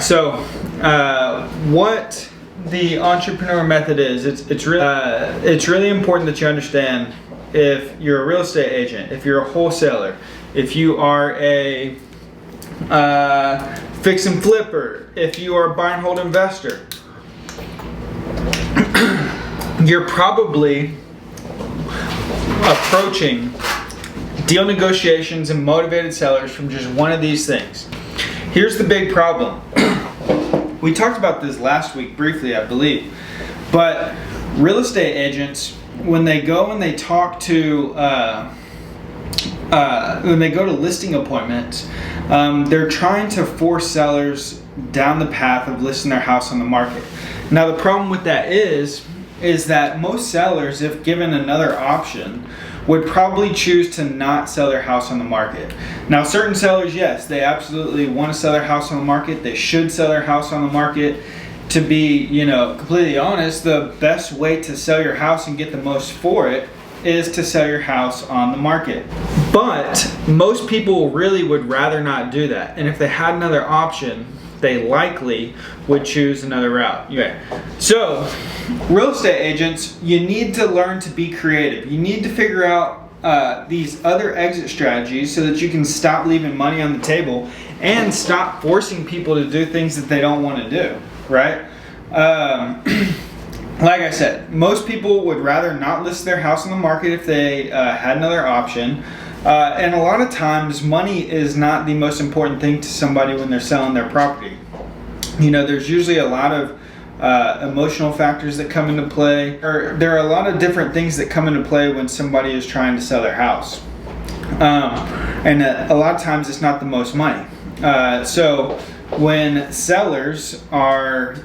so what the entrepreneur method is, it's really important that you understand if you're a real estate agent, if you're a wholesaler, if you are a fix and flipper, if you are a buy and hold investor, you're probably approaching deal negotiations and motivated sellers from just one of these things. Here's the big problem. We talked about this last week briefly, I believe, but real estate agents, when they go and they talk to when they go to listing appointments, they're trying to force sellers down the path of listing their house on the market. Now the problem with that is that most sellers, if given another option, would probably choose to not sell their house on the market. Now certain sellers, yes, they absolutely want to sell their house on the market. They should sell their house on the market. To be, completely honest, the best way to sell your house and get the most for it is to sell your house on the market. But most people really would rather not do that. And if they had another option, they likely would choose another route. Okay. So, real estate agents, you need to learn to be creative. You need to figure out these other exit strategies so that you can stop leaving money on the table and stop forcing people to do things that they don't want to do, right? Like I said, most people would rather not list their house on the market if they had another option. And a lot of times money is not the most important thing to somebody when they're selling their property. There's usually a lot of emotional factors that come into play, or there are a lot of different things that come into play when somebody is trying to sell their house. And a lot of times it's not the most money. So when sellers are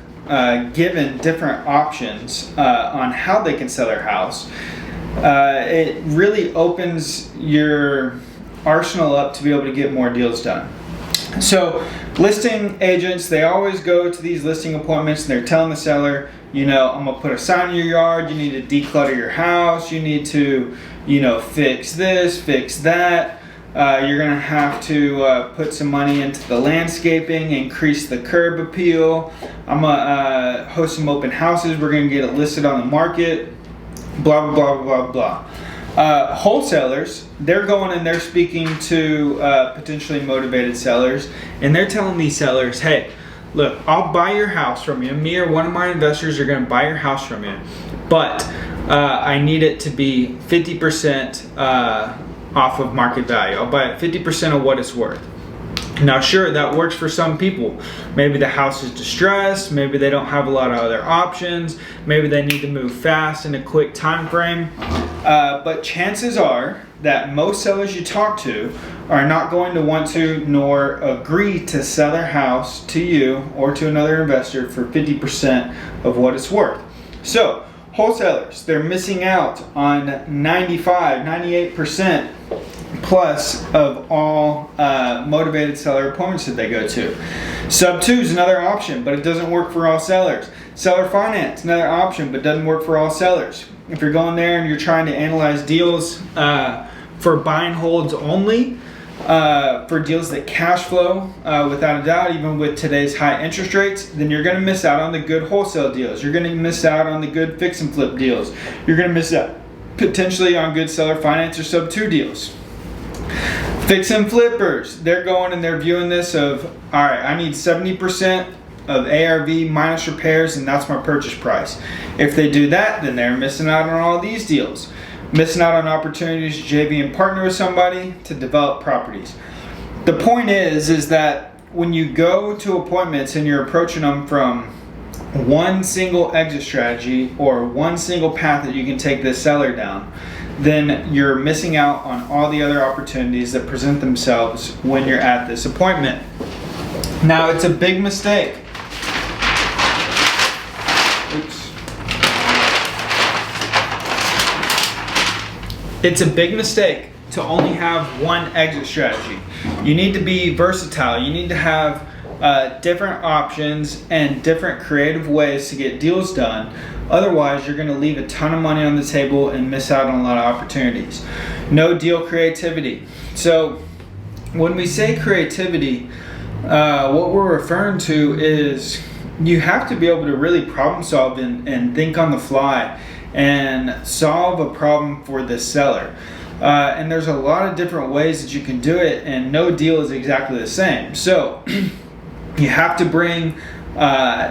given different options on how they can sell their house, it really opens your arsenal up to be able to get more deals done. So listing agents, they always go to these listing appointments and they're telling the seller, I'm gonna put a sign in your yard, you need to declutter your house, you need to, fix this, fix that. You're gonna have to put some money into the landscaping, increase the curb appeal. I'm gonna host some open houses, we're gonna get it listed on the market, blah, blah, blah, blah, blah. Wholesalers, they're going and they're speaking to potentially motivated sellers, and they're telling these sellers, hey, look, I'll buy your house from you. Me or one of my investors are going to buy your house from you, but I need it to be 50% off of market value. I'll buy it 50% of what it's worth. Now sure, that works for some people. Maybe the house is distressed, maybe they don't have a lot of other options, maybe they need to move fast in a quick time frame. But chances are that most sellers you talk to are not going to want to nor agree to sell their house to you or to another investor for 50% of what it's worth. So wholesalers, they're missing out on 95, 98% plus of all motivated seller appointments that they go to. Sub 2 is another option, but it doesn't work for all sellers. Seller finance, another option, but doesn't work for all sellers. If you're going there and you're trying to analyze deals for buy and holds only, for deals that cash flow without a doubt, even with today's high interest rates, then you're going to miss out on the good wholesale deals. You're going to miss out on the good fix and flip deals. You're going to miss out potentially on good seller finance or sub 2 deals. Fix and flippers, they're going and they're viewing this of, all right, I need 70% of ARV minus repairs and that's my purchase price. If they do that, then they're missing out on all these deals. Missing out on opportunities to JV and partner with somebody to develop properties. The point is that when you go to appointments and you're approaching them from one single exit strategy or one single path that you can take this seller down, then you're missing out on all the other opportunities that present themselves when you're at this appointment. Now, it's a big mistake. It's a big mistake to only have one exit strategy. You need to be versatile. You need to have different options and different creative ways to get deals done. Otherwise, you're going to leave a ton of money on the table and miss out on a lot of opportunities. No deal creativity. So when we say creativity, what we're referring to is you have to be able to really problem solve and think on the fly and solve a problem for the seller. And there's a lot of different ways that you can do it, and no deal is exactly the same. So you have to bring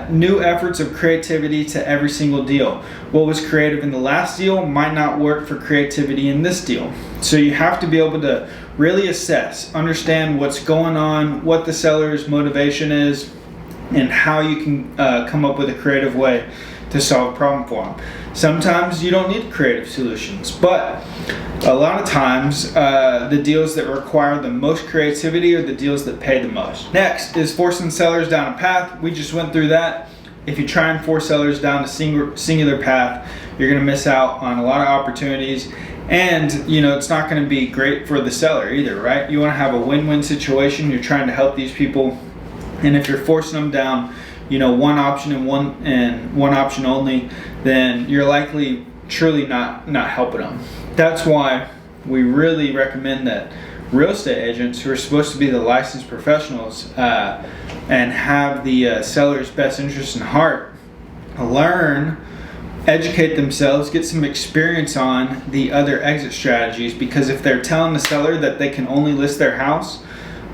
new efforts of creativity to every single deal. What was creative in the last deal might not work for creativity in this deal. So you have to be able to really assess, understand what's going on, what the seller's motivation is, and how you can come up with a creative way to solve a problem for them. Sometimes you don't need creative solutions, but a lot of times the deals that require the most creativity are the deals that pay the most. Next is forcing sellers down a path. We just went through that. If you try and force sellers down a singular path, you're going to miss out on a lot of opportunities, and it's not going to be great for the seller either, right? You want to have a win-win situation. You're trying to help these people, and if you're forcing them down one option and one option only, then you're likely truly not helping them. That's why we really recommend that real estate agents, who are supposed to be the licensed professionals and have the seller's best interest in heart, learn, educate themselves, get some experience on the other exit strategies. Because if they're telling the seller that they can only list their house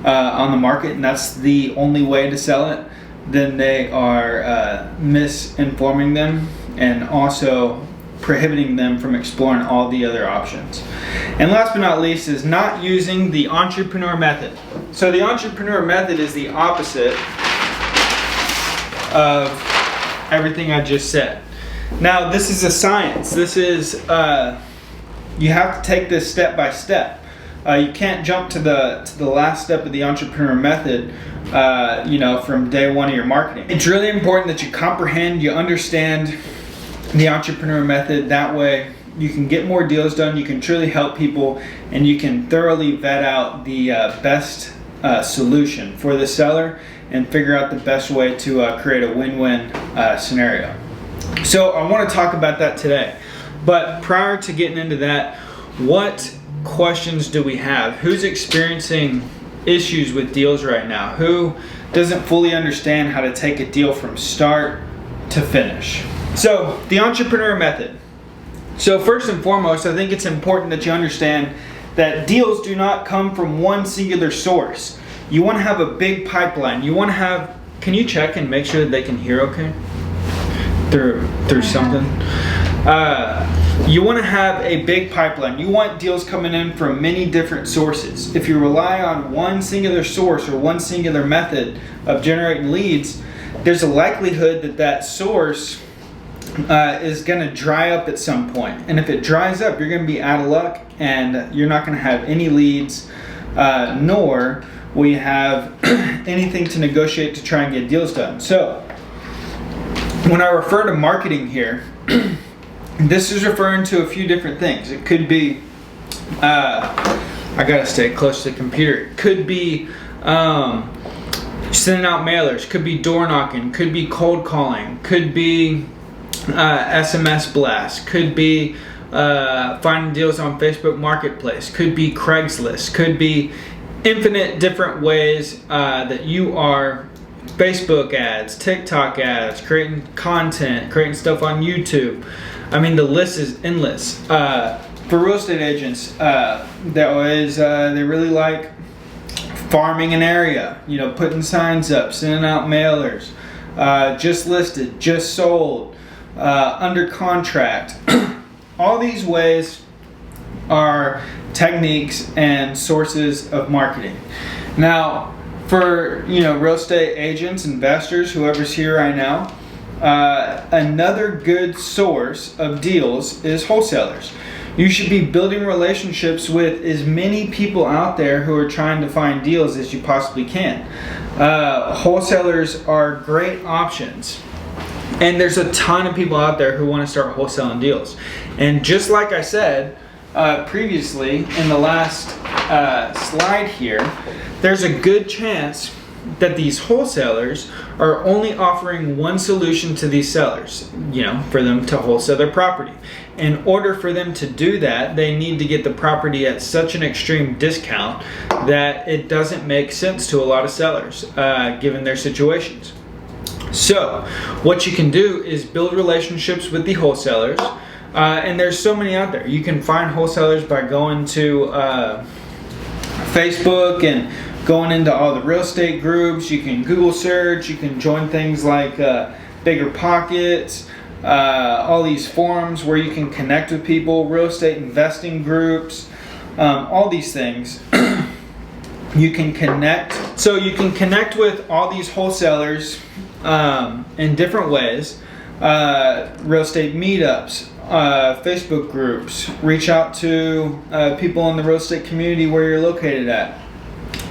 on the market and that's the only way to sell it, then they are misinforming them and also prohibiting them from exploring all the other options. And last but not least is not using the enTREpreneur method. So the enTREpreneur method is the opposite of everything I just said. Now this is a science. This is you have to take this step by step. You can't jump to the last step of the enTREpreneur method from day one of your marketing. It's really important that you comprehend, you understand the enTREpreneur method. That way you can get more deals done, you can truly help people, and you can thoroughly vet out the best solution for the seller and figure out the best way to create a win-win scenario. So I want to talk about that today. But prior to getting into that, what questions do we have? Who's experiencing issues with deals right now? Who doesn't fully understand how to take a deal from start to finish? So the enTREpreneur method. So first and foremost, I think it's important that you understand that deals do not come from one singular source. You want to have a big pipeline. You want to have, can you check and make sure that they can hear okay? Through something. You want to have a big pipeline. You want deals coming in from many different sources. If you rely on one singular source or one singular method of generating leads, there's a likelihood that that source is going to dry up at some point. And if it dries up, you're going to be out of luck and you're not going to have any leads, nor will you have anything to negotiate to try and get deals done. So when I refer to marketing here, this is referring to a few different things. It could be, I gotta stay close to the computer. It could be sending out mailers, could be door knocking, could be cold calling, could be SMS blasts, could be finding deals on Facebook Marketplace, could be Craigslist, could be infinite different ways that you are Facebook ads, TikTok ads, creating content, creating stuff on YouTube. I mean, the list is endless. For real estate agents, they really like farming an area, putting signs up, sending out mailers, just listed, just sold, under contract. All these ways are techniques and sources of marketing. Now, for real estate agents, investors, whoever's here right now, another good source of deals is wholesalers. You should be building relationships with as many people out there who are trying to find deals as you possibly can. Wholesalers are great options. And there's a ton of people out there who want to start wholesaling deals. And just like I said previously in the last slide here, there's a good chance that these wholesalers are only offering one solution to these sellers, for them to wholesale their property. In order for them to do that, they need to get the property at such an extreme discount that it doesn't make sense to a lot of sellers, given their situations. So what you can do is build relationships with the wholesalers, and there's so many out there. You can find wholesalers by going to Facebook and going into all the real estate groups. You can Google search, you can join things like Bigger Pockets, all these forums where you can connect with people, real estate investing groups, all these things. You can connect. So you can connect with all these wholesalers in different ways. Real estate meetups, Facebook groups, reach out to people in the real estate community where you're located at.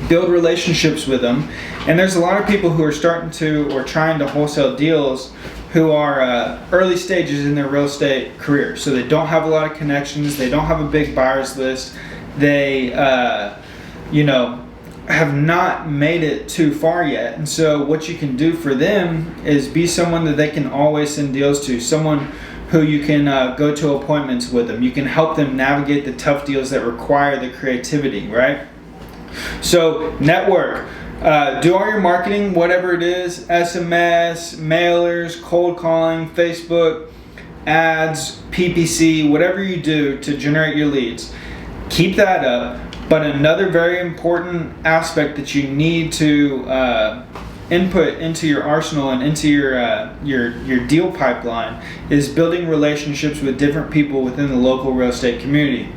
Build relationships with them. And there's a lot of people who are starting to or trying to wholesale deals who are early stages in their real estate career. So they don't have a lot of connections, they don't have a big buyers list, they have not made it too far yet. And so what you can do for them is be someone that they can always send deals to, someone who you can go to appointments with them. You can help them navigate the tough deals that require the creativity, right? So network, do all your marketing, whatever it is, SMS, mailers, cold calling, Facebook, ads, PPC, whatever you do to generate your leads. Keep that up. But another very important aspect that you need to input into your arsenal and into your deal pipeline is building relationships with different people within the local real estate community.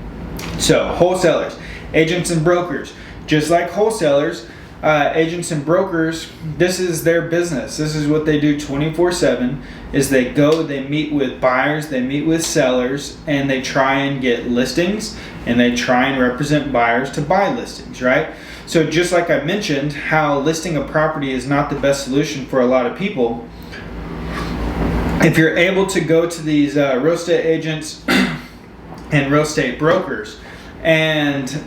So wholesalers, agents and brokers. Just like wholesalers, agents and brokers, this is their business. This is what they do 24/7, is they go, they meet with buyers, they meet with sellers, and they try and get listings, and they try and represent buyers to buy listings, right? So just like I mentioned, how listing a property is not the best solution for a lot of people, if you're able to go to these real estate agents and real estate brokers and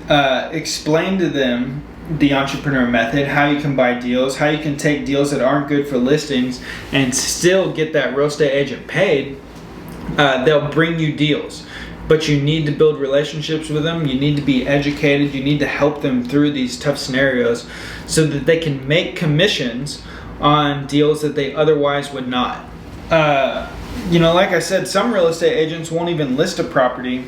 explain to them the enTREpreneur method, how you can buy deals, how you can take deals that aren't good for listings and still get that real estate agent paid, they'll bring you deals. But you need to build relationships with them, you need to be educated, you need to help them through these tough scenarios so that they can make commissions on deals that they otherwise would not. Like I said, some real estate agents won't even list a property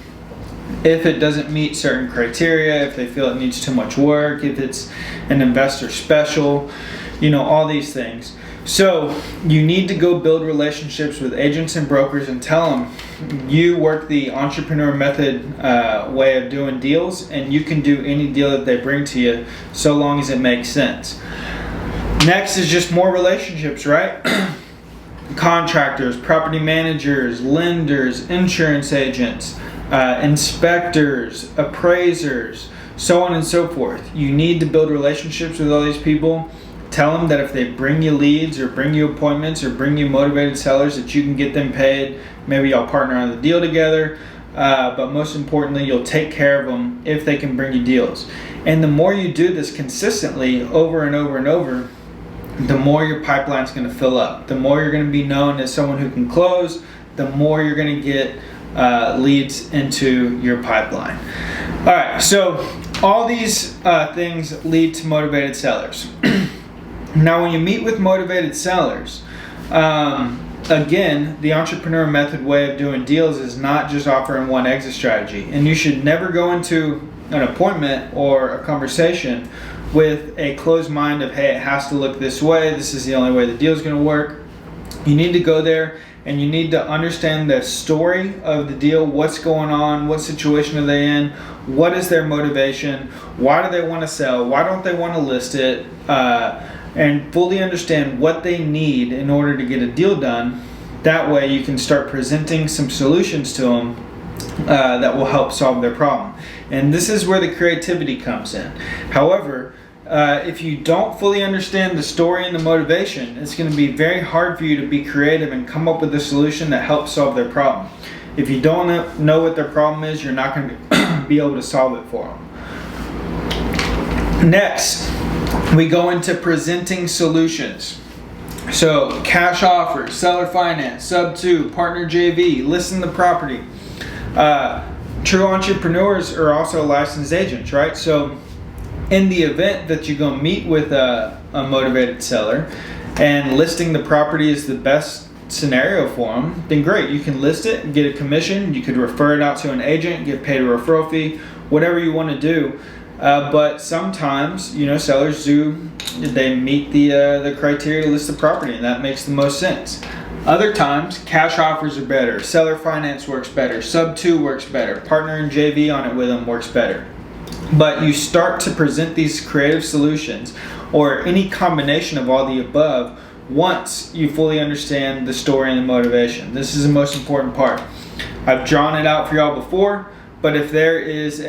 if it doesn't meet certain criteria, if they feel it needs too much work, if it's an investor special, all these things. So you need to go build relationships with agents and brokers and tell them you work the enTREpreneur method way of doing deals, and you can do any deal that they bring to you so long as it makes sense. Next is just more relationships, right? Contractors, property managers, lenders, insurance agents, inspectors, appraisers, so on and so forth. You need to build relationships with all these people. Tell them that if they bring you leads or bring you appointments or bring you motivated sellers, that you can get them paid. Maybe y'all partner on the deal together, but most importantly, you'll take care of them if they can bring you deals. And the more you do this consistently over and over and over, the more your pipeline's going to fill up. The more you're going to be known as someone who can close, the more you're going to get leads into your pipeline. All right, so all these things lead to motivated sellers. Now, when you meet with motivated sellers, again, the enTREpreneur method way of doing deals is not just offering one exit strategy. And you should never go into an appointment or a conversation with a closed mind of, hey, it has to look this way, this is the only way the deal is going to work. You need to go there and you need to understand the story of the deal, what's going on, what situation are they in, what is their motivation, why do they want to sell, why don't they want to list it, and fully understand what they need in order to get a deal done. That way you can start presenting some solutions to them that will help solve their problem. And this is where the creativity comes in. However, if you don't fully understand the story and the motivation, it's going to be very hard for you to be creative and come up with a solution that helps solve their problem. If you don't know what their problem is, you're not going to be able to solve it for them. Next, We go into presenting solutions. So cash offer, seller finance, sub 2, partner JV, listing the property. True entrepreneurs are also licensed agents, right? So in the event that you go meet with a motivated seller and listing the property is the best scenario for them, then great, you can list it and get a commission. You could refer it out to an agent, get paid a referral fee, whatever you want to do. But sometimes, sellers they meet the criteria to list the property, and that makes the most sense. Other times, cash offers are better, seller finance works better, sub 2 works better, partner and JV on it with them works better. But you start to present these creative solutions or any combination of all the above once you fully understand the story and the motivation. This is the most important part. I've drawn it out for y'all before, but if there is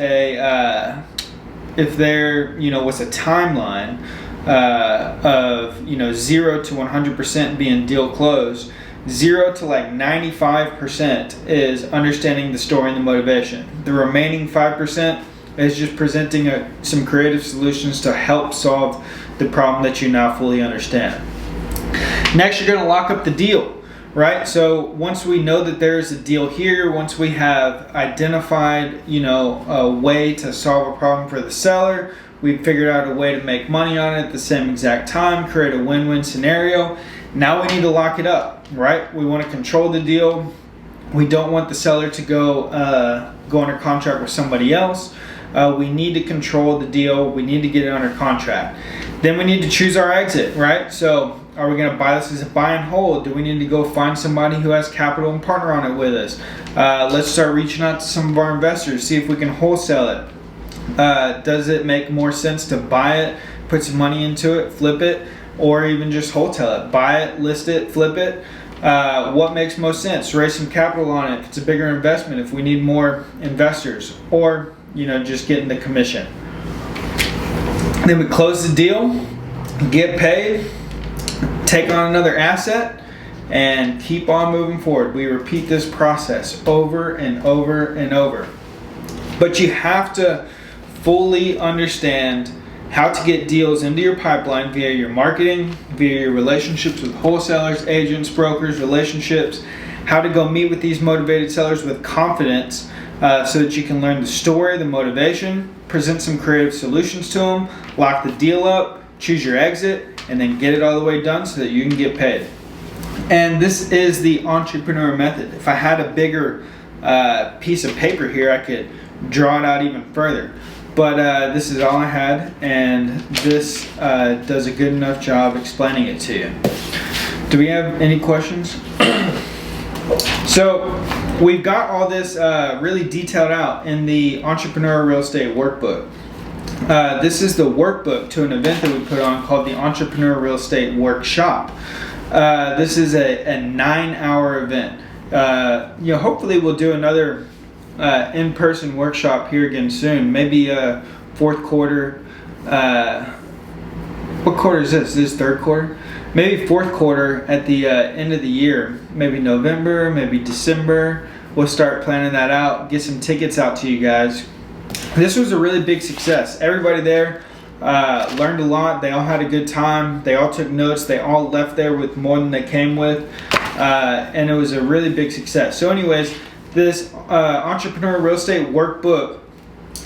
was a timeline of 0 to 100% being deal closed, 0 to like 95% is understanding the story and the motivation. The remaining 5% is just presenting some creative solutions to help solve the problem that you now fully understand. Next, you're going to lock up the deal, right? So once we know that there is a deal here, once we have identified, a way to solve a problem for the seller, we've figured out a way to make money on it at the same exact time, create a win-win scenario. Now we need to lock it up, right? We want to control the deal. We don't want the seller to go under contract with somebody else. We need to control the deal. We need to get it under contract. Then we need to choose our exit, right? So are we going to buy this as a buy and hold? Do we need to go find somebody who has capital and partner on it with us? Let's start reaching out to some of our investors, see if we can wholesale it. Does it make more sense to buy it, put some money into it, flip it, or even just wholesale it? Buy it, list it, flip it. What makes most sense? Raise some capital on it if it's a bigger investment, if we need more investors, or just getting the commission. Then we close the deal, get paid, take on another asset, and keep on moving forward. We repeat this process over and over and over. But you have to fully understand how to get deals into your pipeline via your marketing, via your relationships with wholesalers, agents, brokers, relationships, how to go meet with these motivated sellers with confidence so that you can learn the story, the motivation, present some creative solutions to them, lock the deal up, choose your exit, and then get it all the way done so that you can get paid. And this is the enTREpreneur method. If I had a bigger piece of paper here, I could draw it out even further. But this is all I had, and this does a good enough job explaining it to you. Do we have any questions? So we've got all this really detailed out in the enTREpreneur Real Estate Workbook. This is the workbook to an event that we put on called the enTREpreneur Real Estate Workshop. This is a 9-hour event. Hopefully we'll do another in-person workshop here again soon. Maybe fourth quarter. What quarter is this? This is third quarter? Maybe fourth quarter at the end of the year. Maybe November, maybe December. We'll start planning that out. Get some tickets out to you guys. This was a really big success. Everybody there learned a lot. They all had a good time. They all took notes. They all left there with more than they came with. And it was a really big success. So anyways, this enTREpreneur Real Estate Workbook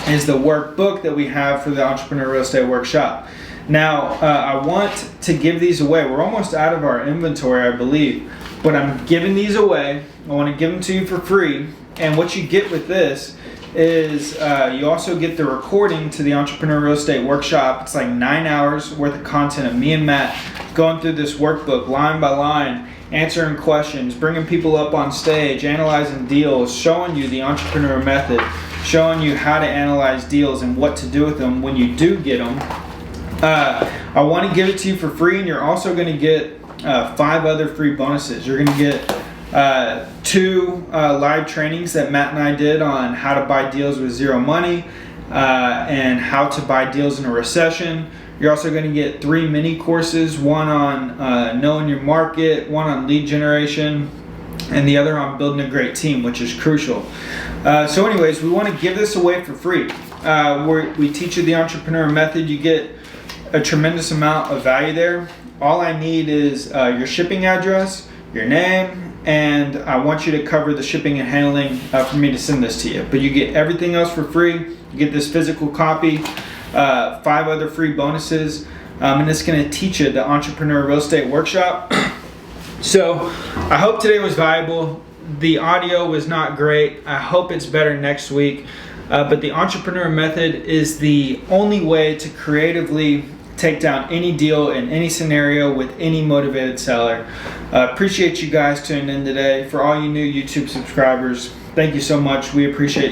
is the workbook that we have for the enTREpreneur Real Estate Workshop. Now, I want to give these away. We're almost out of our inventory, I believe. But I'm giving these away. I want to give them to you for free. And what you get with this is you also get the recording to the enTREpreneur Real Estate Workshop. It's like 9 hours worth of content of me and Matt going through this workbook line by line, answering questions, bringing people up on stage, analyzing deals, showing you the enTREpreneur method, showing you how to analyze deals and what to do with them when you do get them. I want to give it to you for free, and you're also going to get 5 other free bonuses. You're going to get 2 live trainings that Matt and I did on how to buy deals with zero money and how to buy deals in a recession. You're also going to get 3 mini courses, one on knowing your market, one on lead generation, and the other on building a great team, which is crucial. So anyways, we want to give this away for free. We teach you the enTREpreneur method. You get a tremendous amount of value there. All I need is your shipping address, your name, and I want you to cover the shipping and handling for me to send this to you. But you get everything else for free. You get this physical copy, 5 other free bonuses, and it's going to teach you the enTREpreneur Real Estate Workshop. So I hope today was valuable. The audio was not great. I hope it's better next week. But the enTREpreneur method is the only way to creatively take down any deal in any scenario with any motivated seller. Appreciate you guys tuning in today. For all you new YouTube subscribers, thank you so much. We appreciate you.